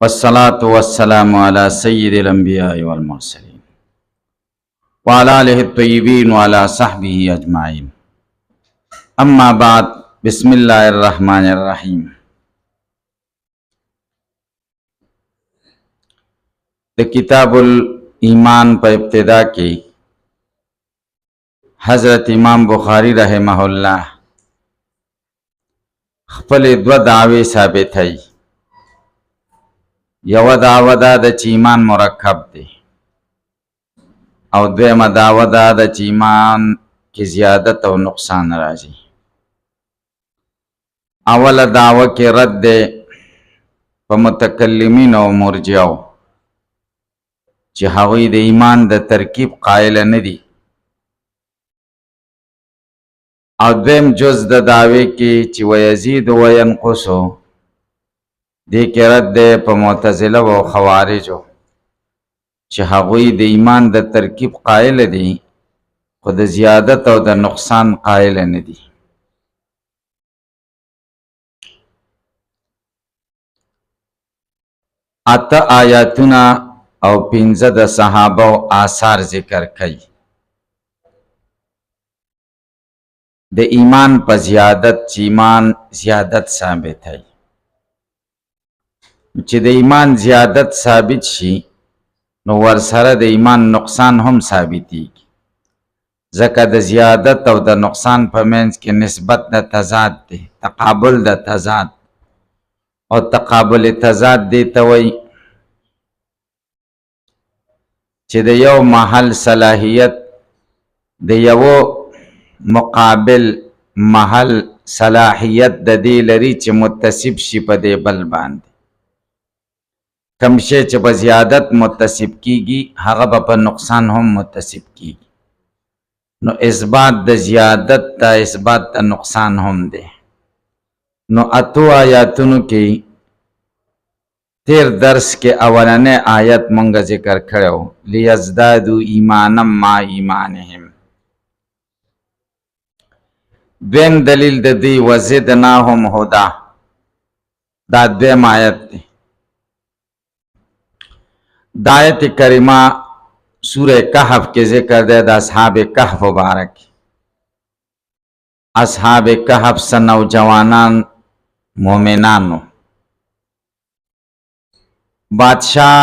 والصلاة والسلام على سيد الأنبياء والمرسلين وعلى آله الطيبين وعلى صحبه أجمعين أما بعد بسم الله الرحمن الرحيم کتاب الایمان په ابتدا کې حضرت امام بخاری رحمه الله خپل دو دعوی ثابتای. یو دعوه دا د چې ایمان مرکب دی او دویمه دعوه دا د چې ایمان کې زیادت او نقصان راځي. اوله دعوه کې رد دی په متکلمین او مرجعو چې هغوی د ایمان د ترکیب قائل نه دي، او دویم جز د دعوی کې چې ویزید و ینقصو دې کې رد دی په معتزله او خوارجو چې هغوی د ایمان د ترکیب قائل دي خو د زیادت او د نقصان قائل نه دي. اته آیاتونه او 15 د صحابه او آثار ذکر کړي د ایمان په زیادت چې ایمان زیادت ثابت ہے. چې د ایمان زیادت ثابت شي نو ورسره د ایمان نقصان هم ثابتېږي، ځکه د زیادت او د نقصان په منځ کې نسبت د تضاد دی، تقابل د تضاد، او تقابل تضاد دی ته وایي چې د یو محل صلاحیت د یو مقابل محل صلاحیت د دې لري چې متصب شي په دې بل باندې. کم شی چې په زیادت متصب کیږي هغه به په نقصان هم متصب کیږي، نو اثبات د زیادت ته اثبات د نقصان هم دی. نو اتو آیاتونو کې تیر درس کې اولنې آیت مونږ ذکر کړو لیزدادو ایمانا مع ایمانهم. دویم دلیل د دې وزدناهم هدا، دا دویم آیت دی. دا آیت کریمه سورہ کہف کے ذکر دے دا اصحاب کہف مبارک. اصحاب کہف سے نوجوانان مومنانو بادشاہ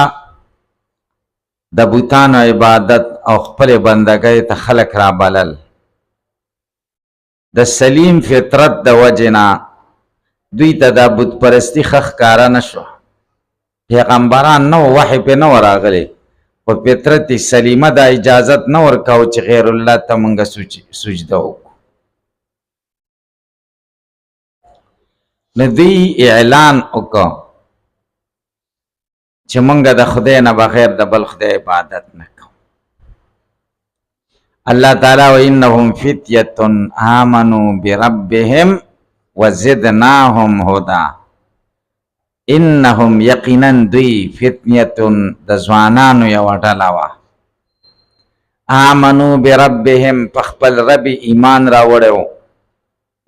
د بوتانو عبادت او خپل بندګۍ ته خلق را بلل. د سلیم فطرت د وجنا دوی ته د بت پرستی خخ کارا نشو، پیغمبران نو وحی په نو راغلی، په فطرت سلیمه د اجازت نو ورکاو چې غیر الله ته مونږه سجده وکړو. ندی اعلان وکړو چې مونږه د خدای نه بغیر د بل خدای عبادت نه کوو. الله تعالی و انهم فتیه آمنوا بربهم وزدناهم هدى. انهم یقینا دوی فتنیتون د ځوانانو یو ډله وه، آمنو بربهم په خپل رب ایمان راوړی،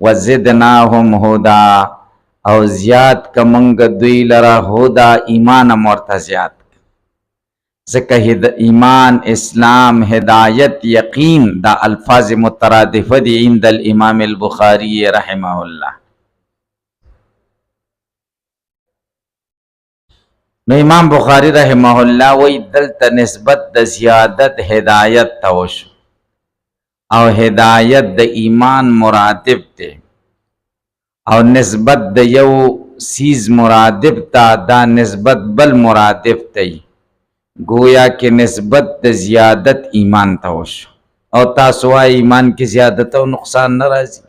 وزدناهم هدا او زیات که مونږ دوی لره هدا ایمان ورته زیات، ځکه ایمان اسلام هدایت یقین دا الفاظ مترادفه دي عند الامام البخاری رحمه الله. نو امام بخاری رحمه الله وی دلته نسبت د زیادت هدایت ته وشو، او هدایت د ایمان مرادف دی، او نسبت د یو سیز مرادف ته دا نسبت بل مرادف دی، گویا کې نسبت د زیادت ایمان ته وشو. او تاسو وایي ایمان کې زیادت او نقصان نه راځي،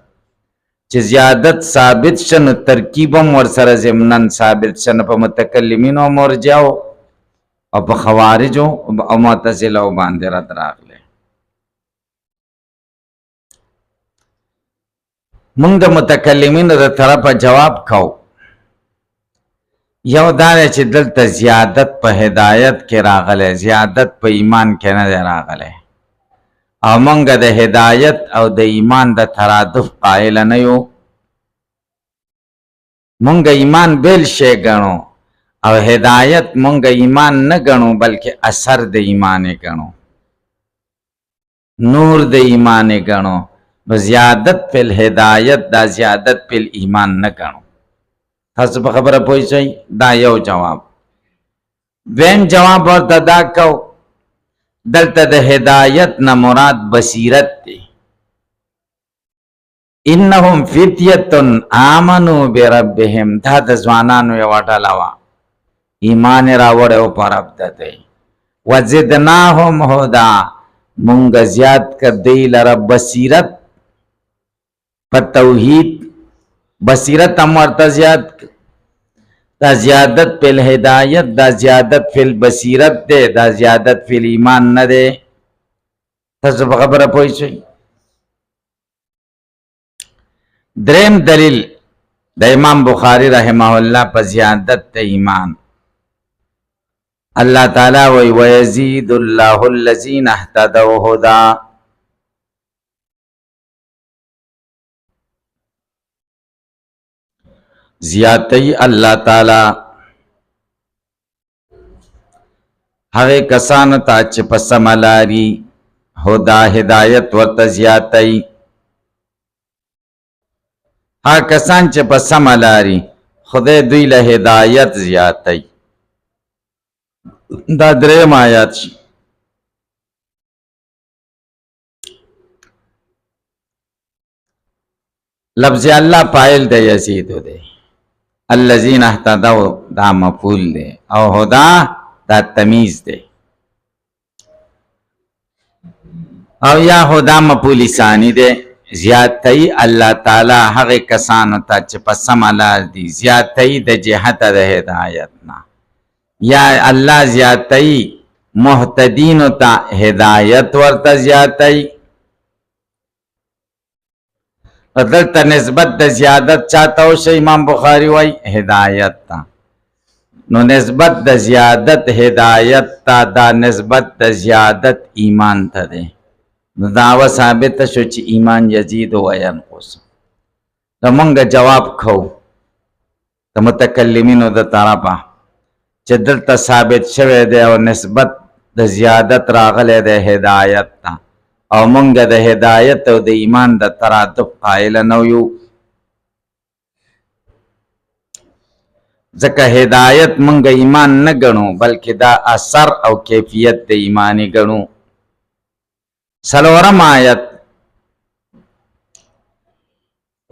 چې زیادت ثابت شنه ترکیب هم ورسره ضمناً ثابت شنه په متکلمینو او مرجعو او په خوارجو او معتزله باندې رد راغلی. موږ د متکلمینو د طرفه جواب کو. یو دا دی چې دلته زیادت په هدایت کې راغلی، زیادت په ایمان کې نه دی راغلی، او مونږ د هدایت او د ایمان د ترادف قائل نه یو. مونږ ایمان بیل شی ګڼو او هدایت مونږ ایمان نه ګڼو بلکې اثر د ایمان ګڼو نور د ایمان ګڼو نو زیادت په هدایت دا زیادت په ایمان نه ګڼو تاسو په خبره پوه شئ دا یو جواب دویم جواب ورته دا کو دلته د هدایت نه مراد بصیرت دی انهم فتیه آمنوا بربهم دا د ځوانانو یو ډله وه ایمان راوړی او په رب د دی وزدناهم هدا مونږ زیات کړ دی لره بصیرت په توحید بصیرت هم ورته زیات دا زیادت فی الهدایت دا زیادت فی البصیرت دی دا زیادت فی الایمان نه دی تاسو په خبره پوه شئ دریم دلیل د امام بخاری رحمه الله په زیادت د ایمان الله تعالی وی ويزيد الله الذين اهتدوا هدى زیاتی الله تعالی هغه کسانو ته چې په سمه لاري هدا هدایت ورته زیاتی هغه کسان چې په سمه لاري خدای دوی له هدایت زیاتی دا دریم آیات شي لفظ الله فاعل دی یزید دی الذین اهتدوا دا مفعول دی او هدا دا تمیز دی او یا هدا مفعول ثانی دی زیاتی الله تعالی هغه کسانو ته چې په سمه لار دي زیاتی د جهت د هدایت نه یا الله زیاتی محتدین ته هدایت ورته زیاتی دلته نسبت د زیادت چاته وشي امام بخاری وای هدایت ته نو نسبت د زیادت هدایت ته دا نسبت د زیادت ایمان ته دی نو داوا ثابت شو چې ایمان یزید و ینقص نو مونږ جواب خو د متکلمینو د طرفه چې دلته ثابت شوی دی او نسبت د زیادت راغلی د هدایت ته او مونږ د هدایت او د ایمان د ترادف قائل نه یو ځکه هدایت مونږ ایمان نه ګڼو بلکې دا اثر او کیفیت د ایمانی ګڼو څلورم آیت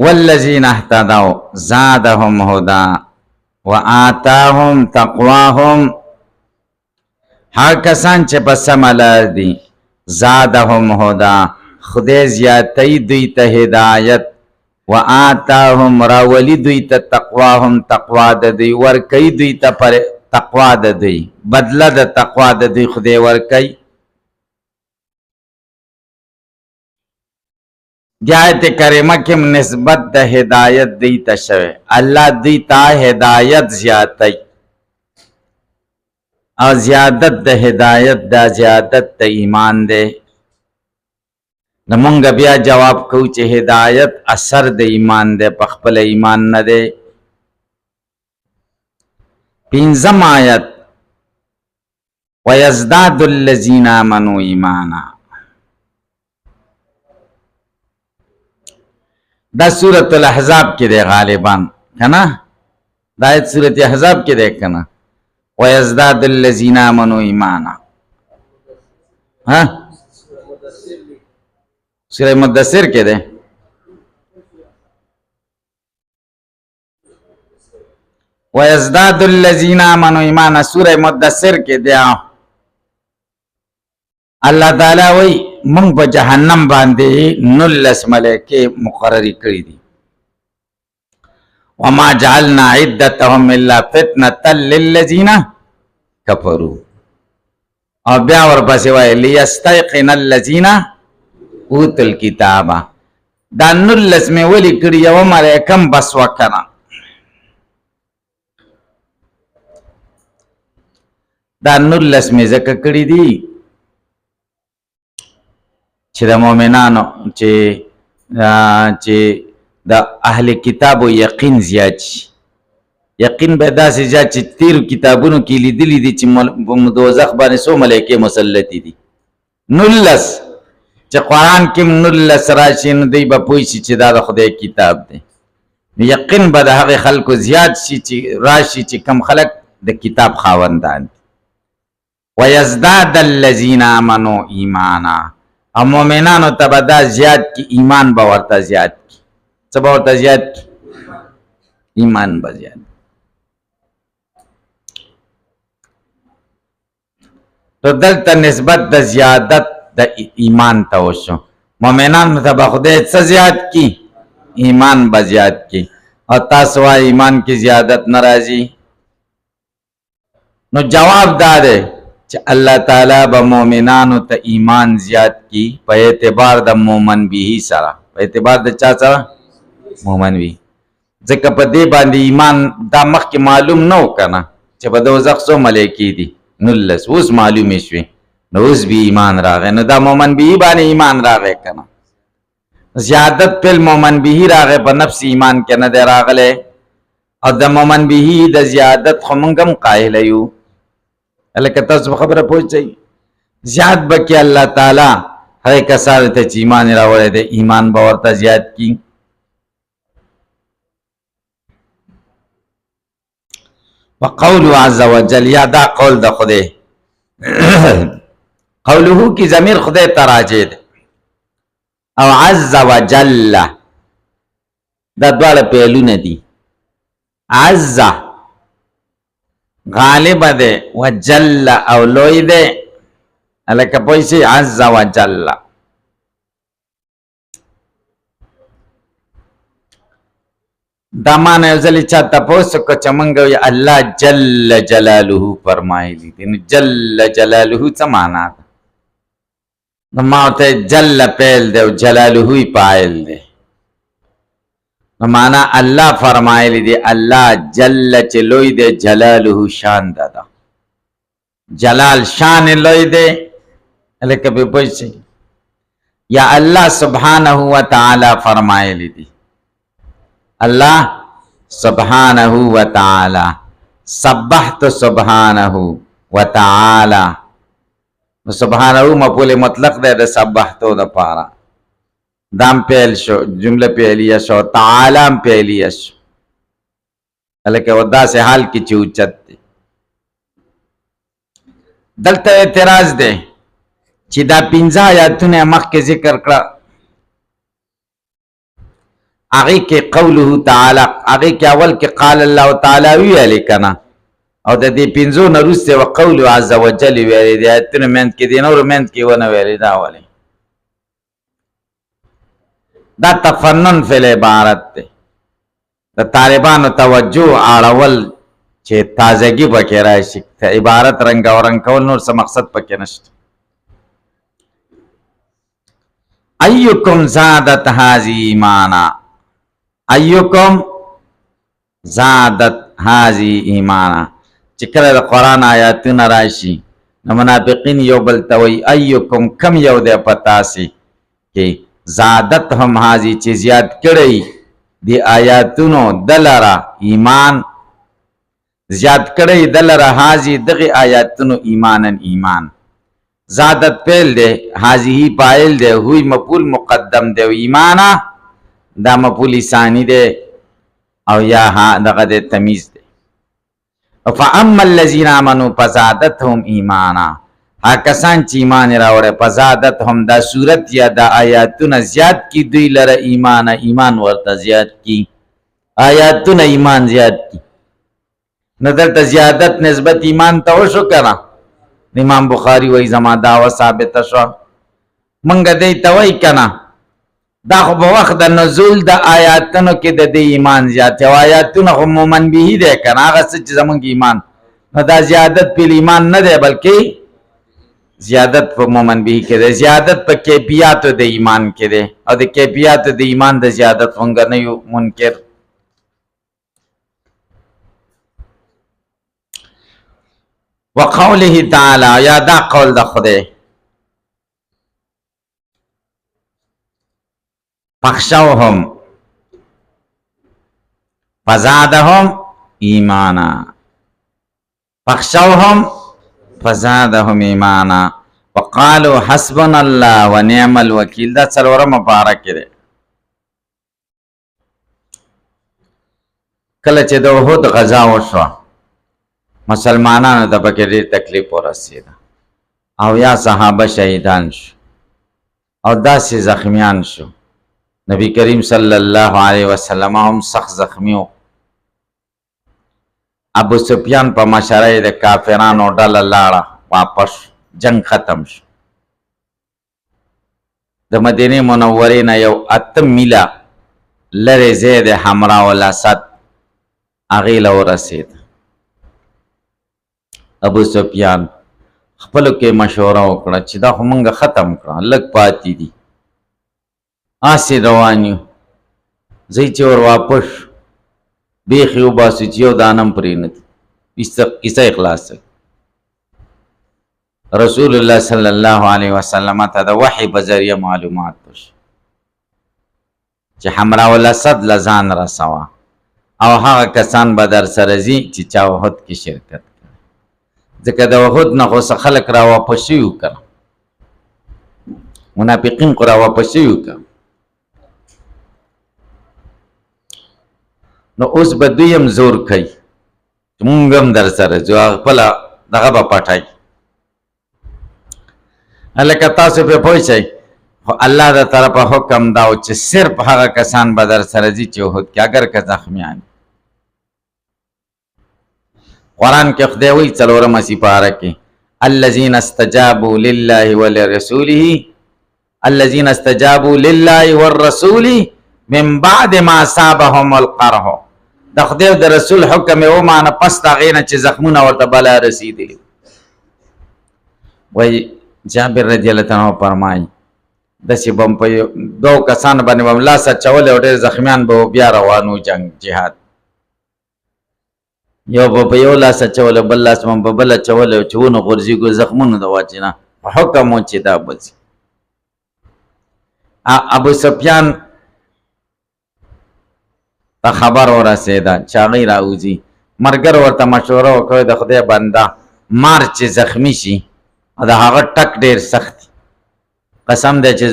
والذین اهتدوا زادهم هدى وآتاهم تقواهم هر کسان چې په سمه لار دي زادهم هدى خدای زیاتی دوی ته هدایت وآتاهم راولی دوی ته تقواهم تقوا د دوی ورکی دوی ته پر تقوا د دوی بدله د تقوا د دوی خدای ورکی آیت کریمه کې نسبت د هدایت دی ته شوی الله دی ته هدایت زیاتی او زیادت د هدایت دا زیادت د ایمان دی نو مونږ بیا جواب کوو چې هدایت اثر د ایمان دی په خپل ایمان نه دی پنځم آیت ويزداد الذين آمنوا ایمانا دا سورة الاحزاب کې دی غالبا کنا دا آیت سورة احزاب کې دی کنا ويزداد الذين آمنوا ایمانا ها سورة مدثر کې دی ويزداد الذين آمنوا ایمانا سورة مدثر کې دی الله تعالی وی مونږ په جهنم باندې 19 ملائکه مقرری کړی دي وما جعلنا عدتهم الا فتنه للذین کفروا او بیا ورپسې وای لیستيقن الذین اوتوا الكتاب دا 19 مې ولي کړی یو ملائکم بس وکړه دا 19 مې ځکه کړی دي چې د مؤمنانو چې د اهل کتابو یقین زیات شي یقین به داسې زیات چې تیرو کتابونو کې لیدلي دي چې دوزخ باندې څو ملایکې مسلطې دي 19 چې قرآن کې 19 راشي نو دوی به پوه شي چې دا د خدای کتاب دی یقین به د هغې خلکو زیات شي چې راشي چې کم خلک د کتاب خاوندان دي ویزداد الذین آمنوا ایمانا او مؤمنانو ته به دا زیات کی ایمان به ورته زیات کی څه به ورته زیات کی ایمان به زیات تو دلته نسبت د زیادت د ایمان ته وشو مؤمنانو ته به خدای څه زیات کی ایمان به زیات کی او تاسو وایي ایمان کې زیادت ناراضي نو جواب دا دی چې الله تعالی به مؤمنانو ته ایمان زیات کی په اعتبار د مومن به سره په اعتبار د چا سره مومن وي ځکه په دې باندې ایمان دا مخکې معلوم نه و کنه چې په دوزخ څو ملایکې دي 19 اوس معلومې شوې نو اوس به ایمان راغی نو دا مومن به باندې ایمان راغی کنه زیادت په مومن به راغی په نفس ایمان کې نه دی راغلی او د مومن به د زیادت خو موږ هم قایل یو لکه تاسو خبره پوه زیاد به کې الله تعالی هغې کسانو ته چې ایمان یې راوړی دی ایمان به ورته زیات کي وقوله عز وجل یا دا قول د خدای قوله کی ضمیر خدای ته راجع دی او عز وجل دا دواړه پهلونه دي عز غالب ده وجل او لوی ده الکه پوه شئ عز وجل دا معنی یو ځلې چا تپوس وکړه چې موږ وایو الله جل جلاله فرمایلي دي نو جل جلاله څه معنا ده نو ما ورته جل پیل دی او جلاله یې فاعل دی نو معنا الله فرمایلی دی الله جل چې لوی دی جلاله شان ده جلال شان لوی دی لکه به پوه شئ یا الله سبحانه و تعالی فرمایلی دی الله سبحانه و تعالی سبحت سبحانه و تعالی سبحانه مفعول مطلق ده د سبحتو د پاره دام پیل شو جمله پیلیه شو تعالی پیلیه شو الکه ودا سے حال کی چوچت دی دلته اعتراض ده چې دا 15 آیاتونه مخکې ذکر کړه هغه کې قوله تعالی هغه کې اول کې قال الله تعالی ویل کنا او د دې 15 نه وروسته وقول عز وجل ویل دي ایتونه مند کې دي نور مند کې ونه ویل دا ولې دا تفنن فی العبارت ده د طالبانو توجه اړول چې تازگی پکې راشي ته عبارت رنگ او رنگ کول نور څه مقصد پکې نشته ایکم زادت هذه ایمانا ایکم زادت هذه ایمانا چې کله د قرآن آیاتونه راشي نو منافقین یو بل ته وایي ایکم کم یو دی په تاسې کې زادت هم هذه چې زیات کړی دی آیاتونو دلره ایمان زیات کړی دلره هذه دغه آیاتونو ایمانا ایمان زادت پیل دی هذه پایل دی ہوئی مفعول مقدم دی ایمانا دا مفعول ثانی دی او یا ها دغه د تمیز دی فاما الذين امنوا فزادتهم ایمانا ها کسان چې ایمان راوړي فزادتهم دا صورت یا دا آیاتونه زیات کی دوی لره ایمان ایمان ورته زیات کی آیاتونه ایمان زیات کی نو دلته زیادت نسبت ایمان ته وشو کنه امام بخاری وای زما دعوه ثابت شو منګه دی ته وای کنه دا خو په وخت د نزول د آیاتونو کې د دې ایمان زیات او آیاتونه خو مومن به دی کنه هغه چې زمونږ ایمان نو دا زیادت په ایمان نه دی بلکې زیادت په مومن به کې دی زیادت په کیفیت د ایمان کې دی او د کیفیت د ایمان د زیادت څنګه نه یو منکر وقوله تعالی یا دا قول د خدای فخشوهم فزادهم ایمانا فخشوهم فزادهم ایمانا وقالوا حسبنا الله ونعم الوکیل. دا څلورمه مبارک دی. کله چې د احد غزا وشوه مسلمانانو ته پکې ډېر تکلیف ورسېده او یا صحابه شهیدان شو او داسې زخمیان شو. نبی کریم صلی الله علیه وسلم هم سخت زخمی و. ابو سفیان په مشرۍ د کافرانو ډله لاړه واپس، جنگ ختم شو. د مدینې منورې نه یو 8 میله لرې ځای د حمراء الاسد هغې له ورسېد. ابو سفیان خپلو کې مشوره وکړه چې دا خو موږ ختم کړه، لږ پاتې دي، هسې روان یو، ځئ چې ور واپس بیخي وباسو چې یو دانه هم پرې نه دي، کیسه یې خلاصه. رسول الله صلی الله علیه وسلم ته د وحی په ذریعه معلومات وشو چې حمراء الاسد له ځان رسوه او هغه کسان به در سره ځي چې چا احد کې شرکت کړي، ځکه د احد نه خو څه خلک را واپس شوي وو که منافقین خو را واپس شوي وو که. نو اوس به دوی هم زور کوي چې مونږ هم در سره ځو، خپله دغه به پټوي. هلکه تاسو پرې پوه شئ، خو الله د طرفه حکم دا و چې صرف هغه کسان به در سره ځي چې احد کې اگر که زخمیان. قرآن کې خدای وایي 4مه سپاره کې الذین استجابوا لله ولرسوله الذین استجابوا لله والرسول من بعد ما اصابهم القرح. د خدای د رسول حکم یې ومانه پس د هغې نه چې زخمونه ورته بلا رسېدلي. وایي جابر رضی الله عنه فرمایي داسې به په 2 کسانو باندې به لاس اچولی او ډېر زخمیان به بیا روانو جنګ جهاد. یو به په یو لاس اچولی بل لاس به په بل اچولی چې ونه غورځېږو زخمونو د واچې نه حکم و چې دا به ځي. ابو سفیان ته خبر ورسېده چې هغوی راوځي. ملګرو ورته مشوره وکړه د خدای بنده مار چې زخمی شي د هغه ټک ډېر سخت دی، قسم دی چې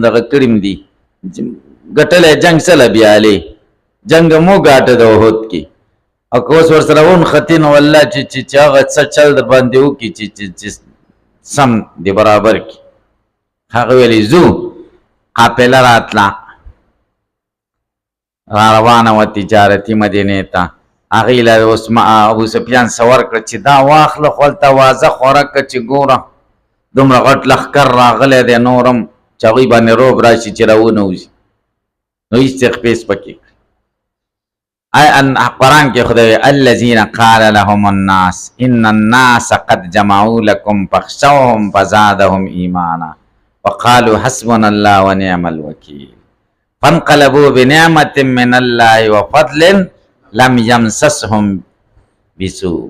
دغه کړي م دي ګټلی جنګ سله بیالې جنګ مو ګاټه د احد کې او که اوس ورسره ونښتي نو والله چې هغه څه چل در باندې وکړي چې سم دی برابر کړي. هغه ویلې ځو. قافله راتله را روانه وه تجارتي مدینې ته. هغې له ابو سفیان څه ورکړه چې دا واخله خو هلته وازه خوره کړه چې ګوره دومره غټ لښکر راغلی دی نور هم چې هغوی باندې روب راشي چې راونوځي نو هېڅ تخپیس پکې کړي. قرآن کې خدای الذین قال لهم الناس ان الناس قد جمعوا لكم فاخشوهم فزادهم ایمانا وقالوا حسبنا الله ونعم الوکیل فانقلبوا بنعمة من الله وفضل لم يمسسهم بسوء.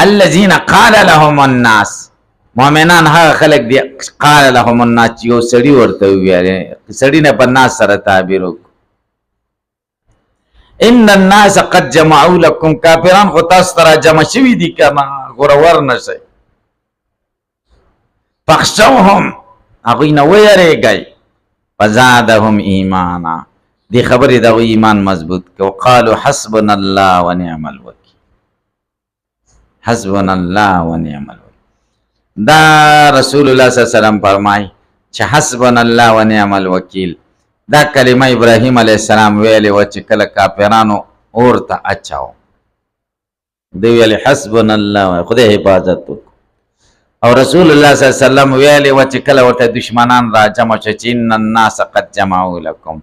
الذين قال لهم الناس مؤمنان هغه خلق دي قال لهم الناس یو سړي ورته وویل، سړي نه په ناس سره تعبیر وکړو. ان الناس قد جمعوا لكم کافران خو تاسو ته را جمع شوي دي که نه غورور نه شئ. فخشوهم هغوی نه ویرېږئ فزادهم ایمانا دی خبرې د هغوی ایمان مضبوط که وقالو حسبنا الله ونعم الوکیل. حسبنا الله ونعم الوکیل دا رسول الله صلی الله علیه وسلم فرمایي چې حسبنا الله ونعم الوکیل دا کلمه ابراهیم علیه السلام ویلې وه چې کله کافرانو اور ته اچاو دی ویلې حسبنا الله خدای حفاظت وکړو. او رسول الله صلی الله علیه وسلم ویلې وه چې کله ورته دشمنان را جمع شو چې ان الناس قد جمعوا لكم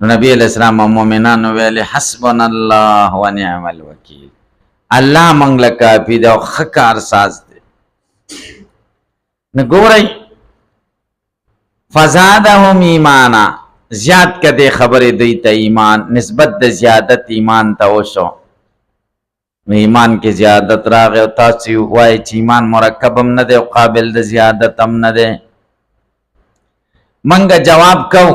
نو نبی علیہ السلام او مؤمنانو ویلې حسبنا الله ونعم الوکیل الله موږ له کافي دی او ښه کارساز دی. نو ګورئ فزادهم ایمانا زیاد که دې خبرې دوی ته ایمان نسبت د زیادت ایمان ته وشو نو ایمان کې زیادت راغی او تاسو وایئ چې ایمان مرکب هم نه دی او قابل د زیادت هم نه دی. موږ جواب کوو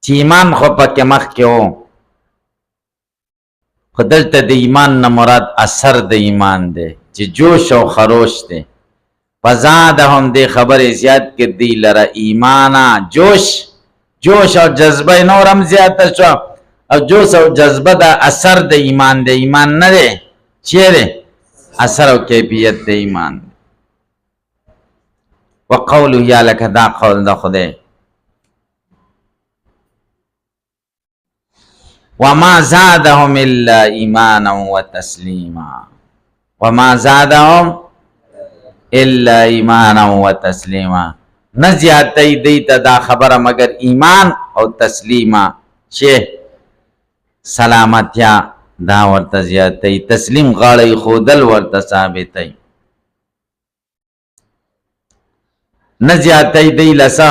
چې ایمان خو پکې مخکې و خو دلته د ایمان نه مراد اثر د ایمان دی چې جوش او خروش دی. فزادهم دې خبرې زیات کړ دی لره ایمانا، جوش او جذبه نور هم زیاته شو. او جوش او جذبه دا اثر د ایمان دی، ایمان نه دی. چیرې اثر او کیفیت د ایمان. وقوله یا لکه دا قول د خدای وما زادهم الا ایمانا وتسلیما، وما زادهم الا ایمانا وتسلیما، نه زیاتی دیتا دا خبره مگر ایمان او تسلیما، چه سلامتیا دا ورته زیاتی، تسلیم غاړی خودل ورته ثابتی، نه زیاتی دی لسا.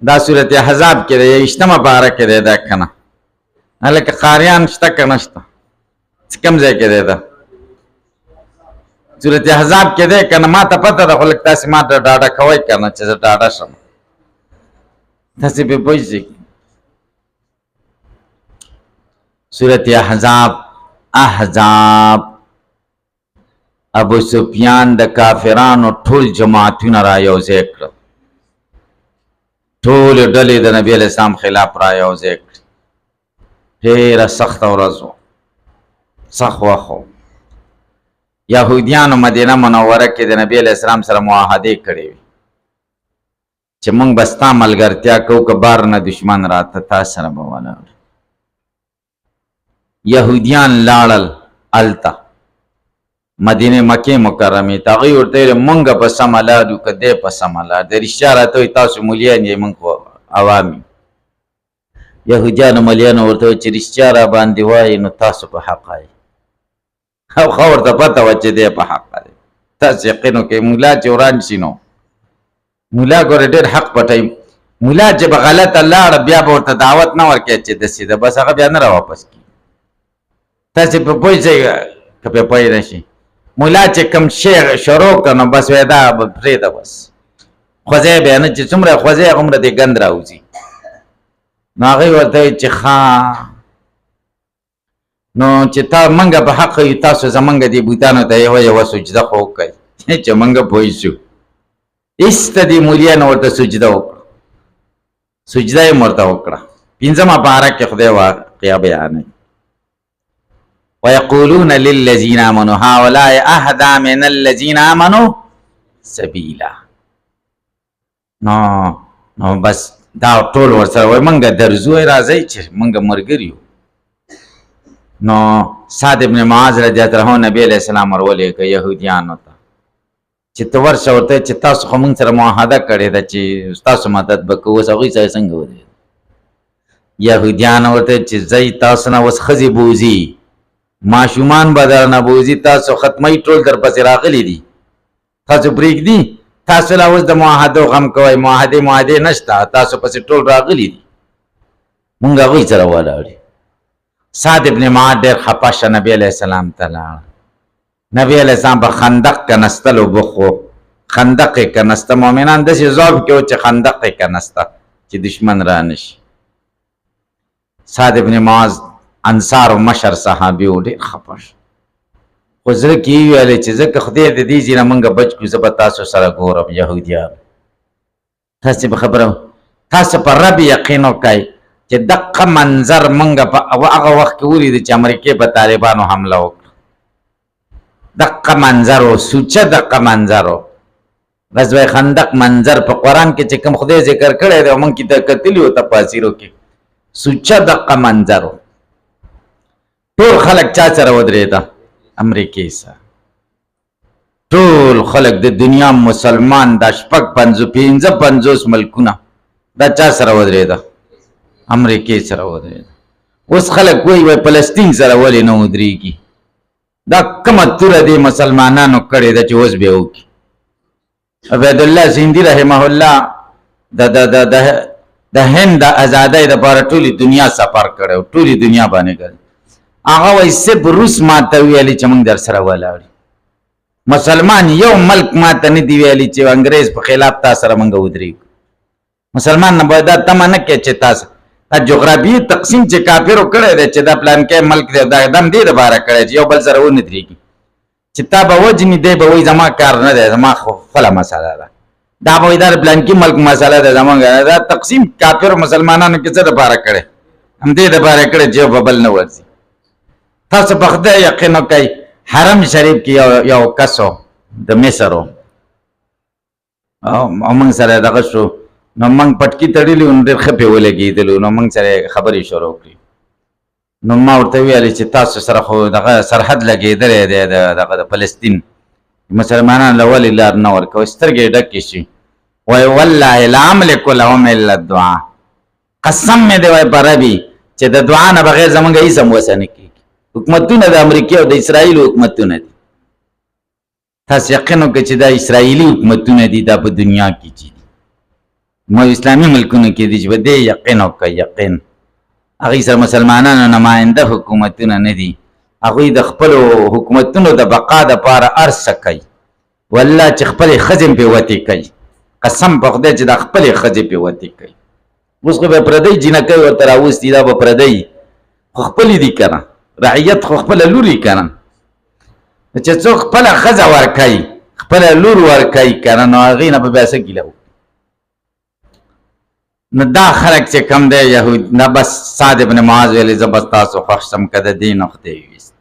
دا صورت حزاب کې دی، اشتمه پاره کې دی دا کنه، هلکه قاریان شته که نشته؟ کم ځای کې دی دا صورت حزاب کې دی کنه؟ ما ته پته ده خو لږ تاسې ما ته ډاډه کوئ کنه چې زه ډاډه شم، تاسې پې پوهېږئ. صورت احزاب ابو سفیان د کافرانو ټول جماعتونه را یوځای کړل، ټول ډلې د نبی علیہ السلام خلاف را یوځای کړل. ډېره سخته ورځ وه، سخت وخت و. یهودیانو مدینه منوره کې د نبی علیہ السلام سره معاهدې کړې وې چې موږ به ستا ملګرتیا کوو که بار نه دشمن راته تا سره به ولاړ. یهودیان لاړل هلته مدینه مکې مکرمې ته، هغوی ورته ویل مونږ په سمه لار یو که دی په سمه لار دی. رښتیا راته وایي تاسو مولیان یې، مونږ خو عوام یو. یهودیانو ملیانو ورته وایي چې رښتیا را باندې وایي نو تاسو په حق یې. او ښه ورته پته وه چې دی په حق دی. تاسو یقین وکړئ ملا چې وران شي نو ملا ګوره ډېر حق پټوي. ملا چې به غلطه لاړه بیا به ورته دعوت نه ورکوي چې داسې ده، بس هغه بیا نه را واپس کړي. تاسې په پوه شئ که پې پوه نه شي. مولا چې کوم شی شروع کړه نو بس وایي دا به پرېږده، بس خوځی بیا نه، چې څومره خوځی هغومره دې ګند راوځي. نو هغوی ورته وایي چې ښه نو چې تا منګه په حق یو، تاسو زمونږ دې بوتانو ته یوه سجده خو وکړئ چې منګه پوه شو. ایسته دې مولیانو ورته سجده وکړه، سجده یې ورته وکړه. پنځمه پاره کې خدای واقعه بیانوي ويقولون للذين آمنوا هؤلاء أهدى من الذين آمنوا سبيلا. نو بس دا ټول ورسره وایي مونږ درځو راځئ چې مونږ ملګري یو. نو سعد ابن معاذ رضی الله عنه نبی علیہ السلام ورولېږه یهودیانو ته چې ته ورشه ورته چې تاسو خو مونږ سره معاهده کړې ده چې ستاسو مدد به کوو. اوس هغوی سره څنګه ودرېد؟ یهودیان ورته چې ځئ تاسو نه اوس ښځې بوځي، ماشومان به در نه بوځي، تاسو ختمۍ ټول در پسې راغلي دي، تاسو پرېږدي؟ تاسو لا اوس د معاهدو غم کوئ، معاهدې نشته، تاسو پسې ټول راغلي دي. مونږ هغوی سره ولاړ. سعد ابن معاذ ډېر خفه شه، نبي علیه السلام ته لاړ. نبي علیه السلام په خندق کنستلو بوخت و، خندق یې کنسته. مؤمنان داسې ذوب کې و چې خندق یې کنسته چې دشمن را نشي. سعد ابن معاذ انصار و مشر صحابي و، ډېر خفه شو. خو زړه کې یې ویلې چې ځکه خدای د دې ځای نه مونږ بچ کړو، زه به تاسو سره ګورم. یهودیانو تاسې به خبره، تاسو په رب یقین وکئ چې دقه منظر مونږ په هغه وخت کې ولیده چې امریکې په طالبانو حمله وکړه. دقه منظر و، سوچه دقه منظر و. غزوه خندق منظر په قرآن کې چې کوم خدای ذکر کړی دی مونږ کې ته کتلي و تفاسیرو کې، سوچه دقه منظر و. ټول خلک چا سره ودرېده؟ امریکې سره. ټول خلک د دنیا مسلمان دا پنځه پنځوس ملکونه دا چا سره ودرېده؟ امریکې سره ودرېده. اوس خلک وایي فلسطین سره ولې نه ودرېږي؟ دا کومه توره دې مسلمانانو کړې ده چې اوس به یې وکړي. عبید الله سیندي رحمه الله د هند د ازادۍ دپاره ټولې دنیا سفر کړی، ټولې دنیا باندې کړی. هغه وایي صرف روس ماته ویلي چې موږ در سره ولاړ یو. مسلمان یو ملک ماته نه دی ویلي چې انګریز په خلاف تا سره موږ ودرېږو. مسلمان نه باید دا تمه نه کوي چې تاسو جغرافیه تقسیم چې کافرو کړی دی چې دا پلان کې ملک دی دا دم دې دپاره کړی چې یو بل سره ونه درېږي چې تا به وجني دی به وایي زما کار نه دی زما خپله مسله ده دا به وایي دا د پلان کې ملک مسله ده زمونږ دا تقسیم کافرو مسلمانانو کې څه دپاره کړی همدې دپاره کړی چې یو په بل نه ورځي تاسو په خدای یقین وکئ حرم شریف کې یو کس د مصر او موږ سره دغه شو نو موږ پټکي تړلي وو ډېر ښه پې ولګېدلو نو موږ سره خبرې شروع کړي نو ما ورته وویل چې تاسو سره خو دغه سرحد لګېدلی دی دغه د فلسطین مسلمانانو له ولې لار نه ورکوئ سترګې ډکې شي وایي والله لا املک لهم الا الدعا قسم مې دی وایي په ربي چې د دعا نه بغیر زمونږ هېڅ هم وسه نه کېږي حکومتونه د امریکې او د اسرائیلو حکومتونه دي تاسو یقین وکړئ چې دا اسرائیلي حکومتونه دي دا په دنیا کې چې دي مو اسلامي ملکونو کې دي چې په دې یقین وکړئ یقین هغوی سره مسلمانانو نماینده حکومتونه نه دي هغوی د خپلو حکومتونو د بقا دپاره هر څه کوي والله چې خپلې ښځې پې وتې کوي قسم په خدای چې دا خپلې ښځې پې وتې کوي اوس خو به پردی جینکۍ ورته راوستي دا به پردی خو خپلې دي که نه رعیت خو خپله لوري که نه چې څوک خپله ښځه ورکوي خپله لور ورکوي که نه نو هغې نه به بیا څه ګیله نو دا خلک چې کم دی یهود دا بس سعد ابن معاذ ویلې زه بس تاسو خوښ شم که د دې نه خدای ویست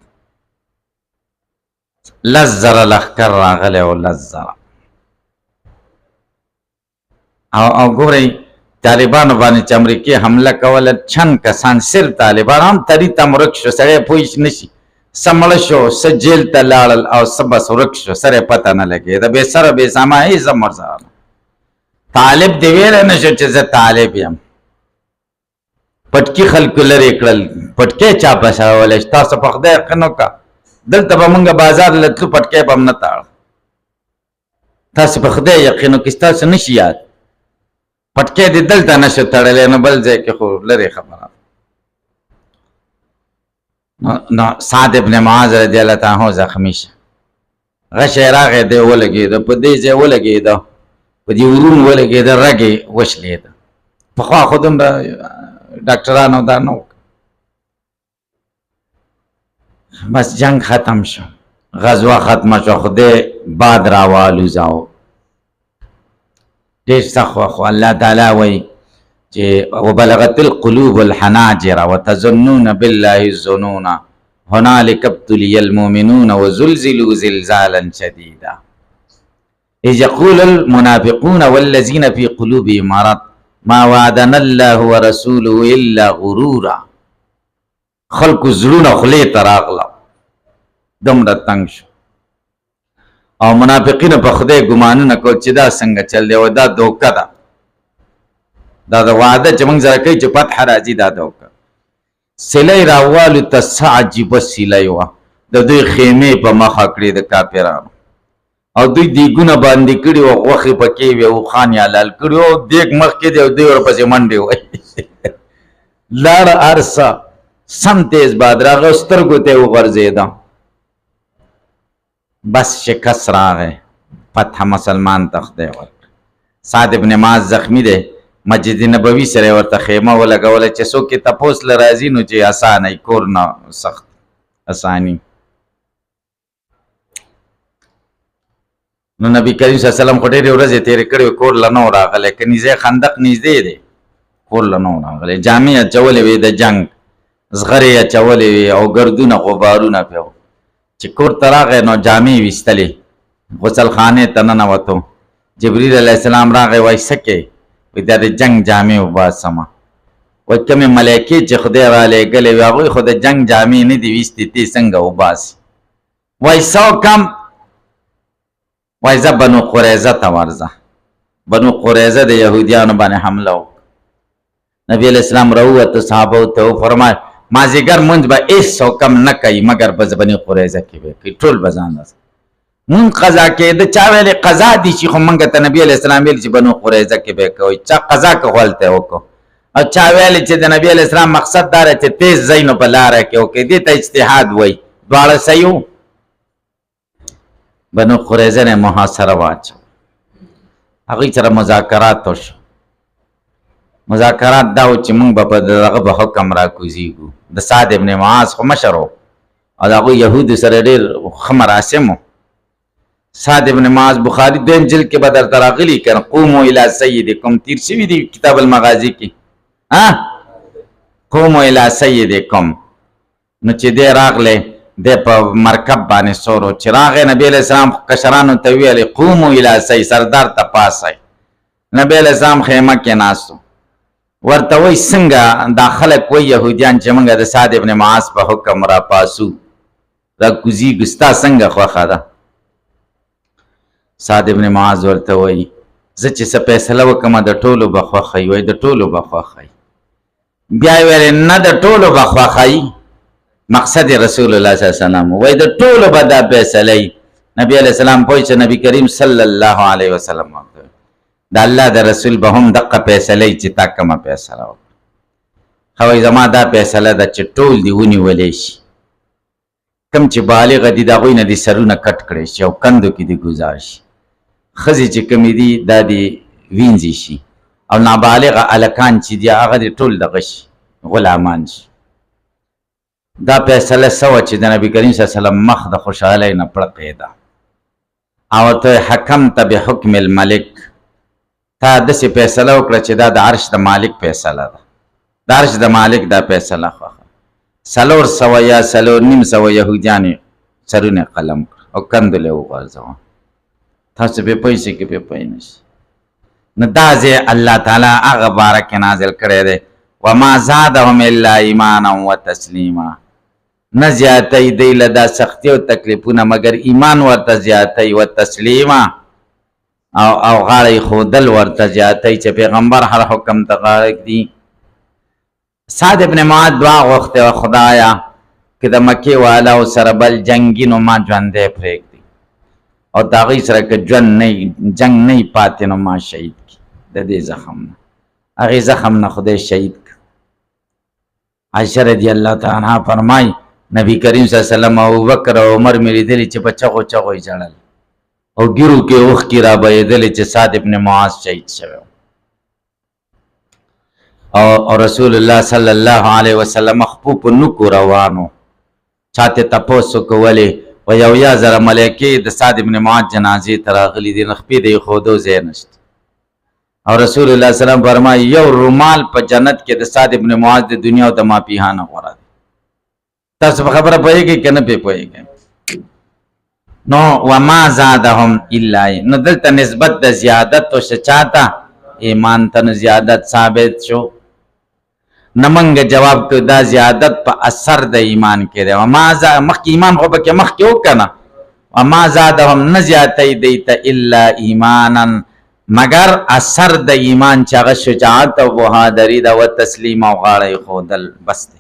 لس زره لښکر راغلی او لس زره او ګورئ طالبانو باندې چې امریکې حمله کوله چند کسان صرف طالبان هم تری ته ورک شو سړی پوه نه شي څه مړه شو څه جیل ته لاړل او څه بس ورک شو سره پته نه لګېده بې سره بې ساما هېڅ هم ورسره طالب دې ویلی نه شو چې زه طالب یم پټکي خلکو لرې کړل پټکی چا پسولی چې تاسو په خدای یقین وکړه دلته به مونږ بازار له تلو پټکی به هم نه تاړه تاسو په خدای یقین وکړئ ستاسو نه شي یاد پټکی دې دلته نه شو تړلی نو بل ځای کې خو لرې خبره نو سعد ابن معاذ رضی الله تعالی عنه زخمی شه غشی راغی دی ولګېده په دې ځای ولګېده په دې ورون ولګېده رګې وشلېده پخوا خو دومره ډاکټرانو دا نه وکړه بس جنگ ختم شو غزوه ختمه شو خدای باد راوالوزاو ډېر سخت وه خو الله تعالی وایي چې وبلغت القلوب الحناجر وتظنون بالله الظنون هنالك ابتلي المؤمنون وزلزلوا زلزالا شديدا إذ يقول المنافقون والذين في قلوبهم مرض ما وعدنا الله ورسوله إلا غرورا خلق زړونه خولې ته راغله دومره تنګ شو او منافقین په خدای ګمانونه کول چې دا څنګه چل دی او دا دوکه ده دا د وعده چې موږ سره کوي چې فتح راځي دا دوکه سلی راوالو ته څه عجیبه سیلی وه د دوی خیمې په مخه کړې د کافرانو او دوی دیګونه باندې کړي وو غوښې پکې وې اوښان یې حلال کړي وو دیګ مخکې دی او دوی ورپسې منډې وایي لاړه هر څه سم تیز باد راغی سترګو ته یې وغورځېده بس شکست راغی فتح مسلمان ته خدای ورکړه سعد ابن معاذ زخمی دی مسجد نبوي سره ورته خیمه ولګوله چې څوک یې تپوس له راځي نو چې اسانه یې کور نه سخت اساني نو نبی کریم صلی الله علیه وسلم خو ډېرې ورځې تېرې کړې وې کور له نه و راغلی که نږدې خندق نږدې دی کور له نه و راغلی جامې یې اچولې وې د جنګ زغرې یې اچولې وې او ګردونه غبارونه پې و چې کور ته راغی نو جامې یې ویستلې غسل خانې ته ننوتو جبریل علیه السلام راغی وایي څه کې وایي دا د جنګ جامې وباسمه وایي کومې ملایکې چې خدای رالېږلې وې هغوی خو د جنګ جامې نه دي ویستې تی څنګه وباسي وایي څه وکړم وایي زه بنو قریظه ته ورځه بنو قریظه د یهودیانو باندې حمله وکړه نبی علیه السلام راووته صحابو ته وفرمایل مازدیګر مونځ به هېڅ کم نه کوي مګر به بني قریظه کې به کوي ټول به ځان رسوي مونږ قضا کېده چا ویلې قضا دي چې خو مونږ ته نبي علیه السلام ویل چې بنو قریظه کې به کوي چا قضا که غولته وکړو او چا ویلې چې د نبي علیه السلام مقصد دا دی چې تیز ځای نو په لاره کې وکړي دې ته اجتهاد وایي دواړه صحیح وو بنو قریظه نه محاصره واچو هغوی سره مذاکرات وشو مذاکرات دا و چې موږ به په دغه به حکم را کوزیږو. د سعد ابن معاذ خو مشر و او د هغوی یهودو سره ډېر ښه مراسم و. سعد ابن معاذ بخاري دویم جلد کې به درته راغلي که نه، قوموا الی سیدکم، تیر شوي دي کتاب المغازي کې. قوموا الی سیدکم. نو چې دی راغلی دی په مرکب باندې سور و، چې راغی نبی علیه السلام کشرانو ته ویلې قوموا الی سید، سردار ته پاسئ. نبی علیه السلام خیمه کې ناست و، ورته وایي څنګه دا خلک وایي یهودیان چې موږ د سعد ابن معاذ په حکم را پاسو را کوزیږو، ستا څنګه خوښه ده؟ سعد ابن معاذ ورته وایي زه چې څه فیصله وکړم د ټولو به خوښوي، وایي د ټولو به خوښوي. بیا یې ویلې نه د ټولو به خوښوي، مقصد رسول الله صلی الله علیه وسلم وایي د ټولو به دا فیصله وي. نبی علیه السلام پوه چې نبی کریم صلی الله علیه وسلم د الله د رسول به هم دقه فیصله وي چې تا کومه فیصله وکړه. خو وایي زما دا فیصله ده چې ټول دې ونیولی شي، کم چې بالغه دي د هغوی نه دې سرونه کټ کړی شي او کندو کې دې ګزار شي، ښځې چې کومې دي دا دې وینځي شي، او نابالغه هلکان چې دي هغه دې ټول دغه شي، غلامان شي. دا فیصله سوه چې د نبي کریم صلی الله علیه وسلم مخ د خوشحالۍ نه پړقې ده. او ته حکمت بحکم الملک، تا داسې فیصله وکړه چې دا د عرش د مالک فیصله ده، د عرش د مالک دا فیصله خوښه. 400 یا 450 یهودیانې سرونه قلم کړه او کندلې وغورځوه. تاسو به پوه شئ که به پوه نه شئ. نو دا ځای الله تعالی هغه باره کې نازل کړی دی وما زادهم الا ایمانا و تسلیما. نه زیاتی دی له دا سختي او تکلیفونه مګر ایمان ورته زیاتی و تسلیما او غاړه ښودل ورته زیاتی چې پیغمبر هر حکم ته غاړه ږدي. سعد ابن معاذ دعا غوښتې وه خدایه که د مکې والاو سره بل جنګي نو ما ژوندی پرېږدي، او د هغوی سره که جنګ نه وي پاتې نو ما شهید کړي د دې زخم نه. هغې زخم نه خدای شهید کړ. عایشه رضی الله تعالی عنها فرمایي نبی کریم صلی الله علیه وسلم او ابوبکر او عمر مې لیدلي چې په چغو چغو یې ژړل او ګیرو کې اوښکې را بهېدلې چې سعد ابن معاذ شهید شوی او رسول الله صلی الله علیه وسلم خپو په نوکو روانو. چاته تپوس وکړه ولې؟ و 1000 ملایکې د سعد ابن معاذ جنازې ته راغلي دي، نو خپې د ایښودو ځای نشته. او رسول الله صلی الله علیه وسلم فرمایي یو رومال په جنت کې د سعد ابن معاذ د دنیا او د ماپیها نه غوره دی. تاسو په خبره پوهېږئ که نه پې پوهېږئ؟ نو وما زادهم الا، نو دلته نسبت د زیادت او چاته ایمان ته زیادت ثابت شو. نمنګ جواب کو دا زیادت په اثر د ایمان کې دی. وما مخکې ایمان خو پکې مخکې وکنه وما زادهم نه زیاتی دی ته الا ایمانا مگر اثر د ایمان چې هغه شجاعت او بهادري ده و تسلیم او غاړه ښودل بس دی.